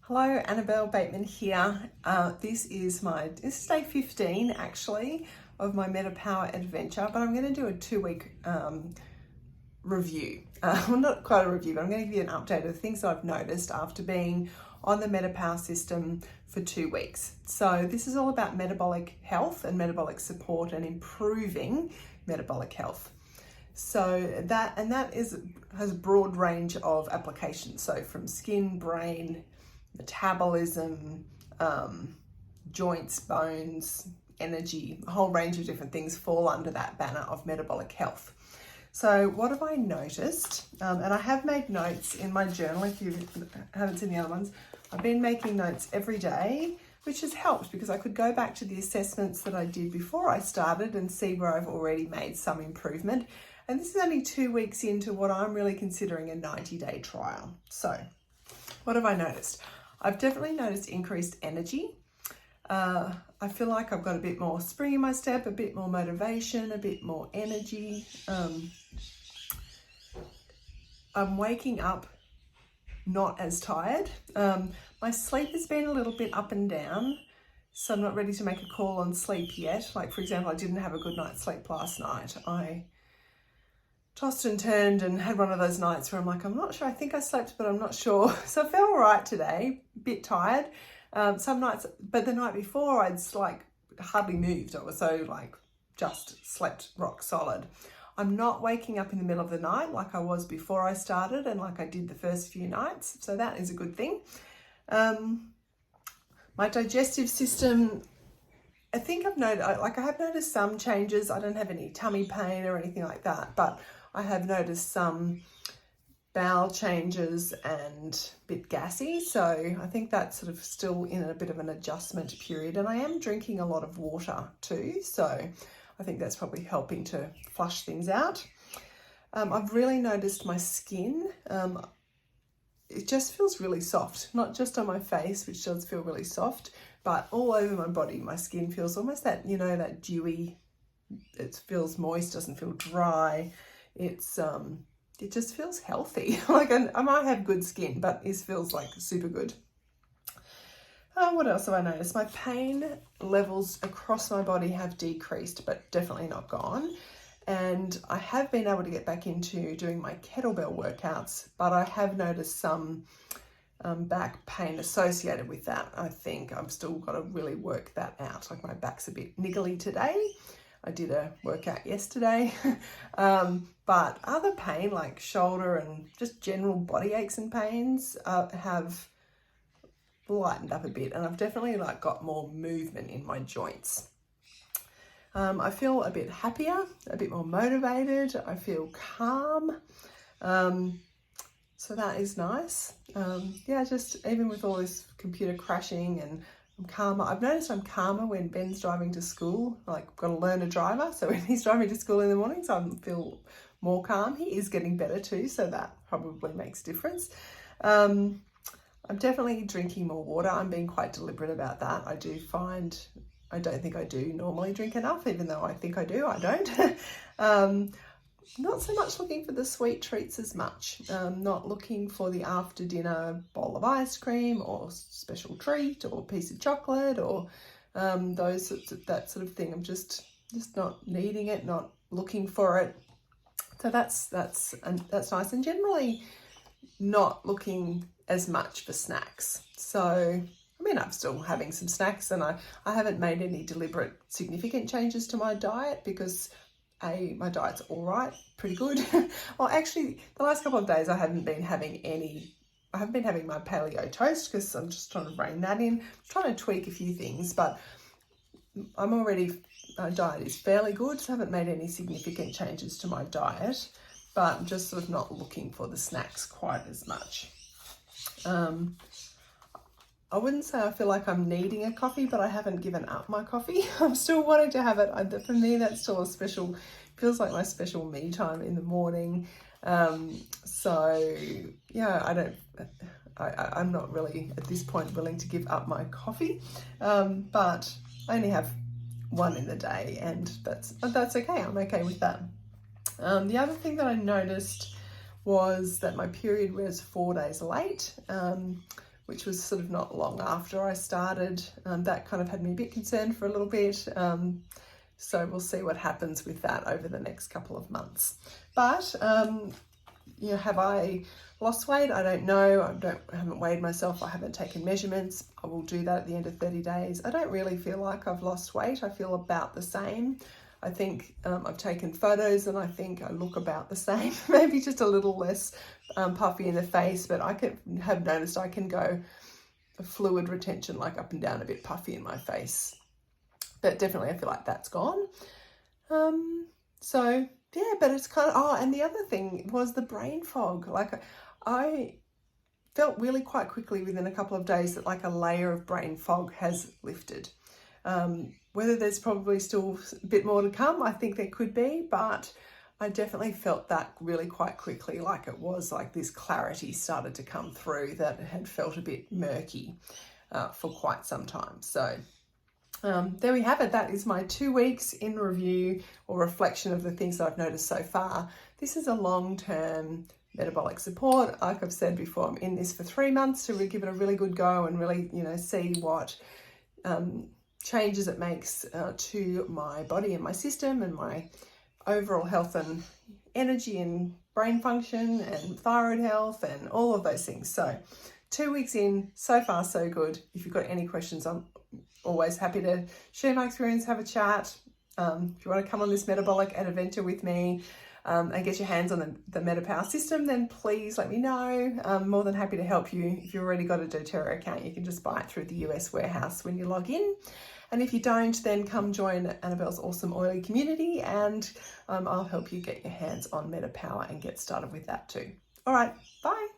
Hello, Annabelle Bateman here. This is day 15 actually of my MetaPWR Adventure, but I'm going to do a 2-week review. Well, not quite a review, but I'm going to give you an update of things that I've noticed after being on the MetaPWR system for 2 weeks. So this is all about metabolic health and metabolic support and improving metabolic health. So that has a broad range of applications. So from skin, brain, metabolism, joints, bones, energy, a whole range of different things fall under that banner of metabolic health. So what have I noticed? And I have made notes in my journal. If you haven't seen the other ones, I've been making notes every day, which has helped because I could go back to the assessments that I did before I started and see where I've already made some improvement. And this is only 2 weeks into what I'm really considering a 90-day trial. So what have I noticed? I've definitely noticed increased energy. I feel like I've got a bit more spring in my step, a bit more motivation, a bit more energy. I'm waking up not as tired. My sleep has been a little bit up and down, so I'm not ready to make a call on sleep yet. Like, for example, I didn't have a good night's sleep last night. I tossed and turned and had one of those nights where I'm like, I'm not sure, I think I slept, but I'm not sure. So I felt all right today, a bit tired. Some nights, but the night before I'd like hardly moved. I was so like just slept rock solid. I'm not waking up in the middle of the night like I was before I started and like I did the first few nights. So that is a good thing. My digestive system, I think I have noticed some changes. I don't have any tummy pain or anything like that, but I have noticed some bowel changes and a bit gassy. So I think that's sort of still in a bit of an adjustment period. And I am drinking a lot of water too. So I think that's probably helping to flush things out. I've really noticed my skin. It just feels really soft, not just on my face, which does feel really soft, but all over my body. My skin feels almost that, that dewy, it feels moist, doesn't feel dry. It just feels healthy. Like I might have good skin, but it feels like super good. What else have I noticed? My pain levels across my body have decreased, but definitely not gone. And I have been able to get back into doing my kettlebell workouts, but I have noticed some back pain associated with that. I think I've still got to really work that out. Like my back's a bit niggly today. I did a workout yesterday, but other pain like shoulder and just general body aches and pains have lightened up a bit, and I've definitely like got more movement in my joints. I feel a bit happier, a bit more motivated. I feel calm. So that is nice. Just even with all this computer crashing, and I'm calmer. I've noticed I'm calmer when Ben's driving to school. Like, I've got to learn a driver. So when he's driving to school in the mornings, I feel more calm. He is getting better too, so that probably makes a difference. I'm definitely drinking more water. I'm being quite deliberate about that. I don't think I do normally drink enough, even though I think I do, I don't. Not so much looking for the sweet treats as much. Not looking for the after dinner bowl of ice cream or special treat or piece of chocolate or that sort of thing. I'm just not needing it, not looking for it. So that's nice, and generally not looking as much for snacks. So I'm still having some snacks, and I haven't made any deliberate significant changes to my diet because my diet's all right, pretty good. Well, actually, the last couple of days I haven't been having my paleo toast because I'm just trying to rein that in. I'm trying to tweak a few things, but my diet is fairly good, so I haven't made any significant changes to my diet, but I'm just sort of not looking for the snacks quite as much. I wouldn't say I feel like I'm needing a coffee, but I haven't given up my coffee. I'm still wanting to have it. For me, that's still feels like my special me time in the morning. So yeah, I'm not really at this point willing to give up my coffee, but I only have one in the day, and that's okay. I'm okay with that. The other thing that I noticed was that my period was 4 days late, which was sort of not long after I started. That kind of had me a bit concerned for a little bit. So we'll see what happens with that over the next couple of months. But, you know, have I lost weight? I don't know. I haven't weighed myself. I haven't taken measurements. I will do that at the end of 30 days. I don't really feel like I've lost weight. I feel about the same. I think I've taken photos and I think I look about the same, maybe just a little less puffy in the face, but I have noticed I can go fluid retention, like up and down, a bit puffy in my face. But definitely I feel like that's gone. So yeah, but it's kind of, and the other thing was the brain fog. Like I felt really quite quickly within a couple of days that like a layer of brain fog has lifted. Whether there's probably still a bit more to come, I think there could be, but I definitely felt that really quite quickly, like it was like this clarity started to come through that had felt a bit murky for quite some time. So there we have it. That is my 2 weeks in review or reflection of the things that I've noticed so far. This is a long-term metabolic support. Like I've said before, I'm in this for 3 months to give it a really good go and really, you know, see what changes it makes to my body and my system and my overall health and energy and brain function and thyroid health and all of those things. So 2 weeks in, so far so good. If you've got any questions, I'm always happy to share my experience, have a chat. If you want to come on this metabolic adventure with me and get your hands on the MetaPWR system, then please let me know. I'm more than happy to help you. If you've already got a doTERRA account, you can just buy it through the US warehouse when you log in. And if you don't, then come join Annabelle's awesome oily community and I'll help you get your hands on MetaPWR and get started with that too. All right, bye.